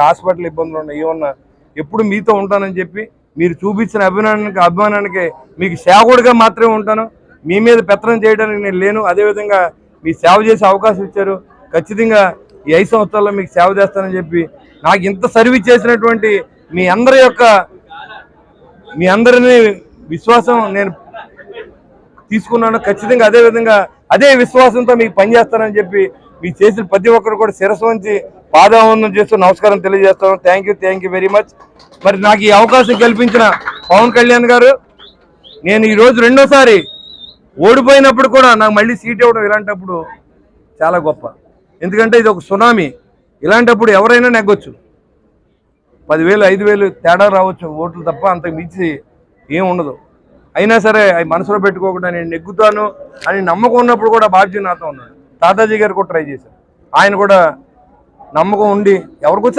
Hospital ఇబ్బందులు ఉన్నాయి ఏమన్నా ఎప్పుడు మీతో ఉంటానని చెప్పి మీరు చూపించిన అభిమానానికి మీకు సేవకుడిగా మాత్రమే ఉంటాను. మీ మీద పెత్తనం చేయడానికి నేను లేను. అదేవిధంగా మీ సేవ చేసే అవకాశం ఇచ్చారు. ఖచ్చితంగా ఈ 5 సంవత్సరాల్లో మీకు సేవ చేస్తానని చెప్పి నాకు ఇంత సర్వీస్ చేసినటువంటి మీ అందరినీ విశ్వాసం నేను తీసుకున్నాను. ఖచ్చితంగా అదే విశ్వాసంతో మీకు పనిచేస్తానని చెప్పి మీకు చేసిన ప్రతి ఒక్కరు కూడా శిరస్సు వంచి పాదావందనం చేస్తూ నమస్కారం తెలియజేస్తాను. Thank you very much. మరి నాకు ఈ అవకాశం కల్పించిన పవన్ కళ్యాణ్ గారు, నేను ఈరోజు రెండోసారి ఓడిపోయినప్పుడు కూడా నాకు మళ్ళీ సీట్ ఇవ్వడం ఇలాంటప్పుడు చాలా గొప్ప. ఎందుకంటే ఇది ఒక సునామీ. ఇలాంటప్పుడు ఎవరైనా నెగ్గొచ్చు. 10,000 5,000 తేడా రావచ్చు ఓట్లు తప్ప, అంతకు మించి ఏం ఉండదు. అయినా సరే అవి మనసులో పెట్టుకోకుండా నేను నెగ్గుతాను అని నమ్మకం ఉన్నప్పుడు కూడా బాబ్జీ నాతో ఉన్నాడు. తాతాజీ గారు కూడా ట్రై చేశారు. ఆయన కూడా నమ్మకం ఉండి ఎవరికి వచ్చినా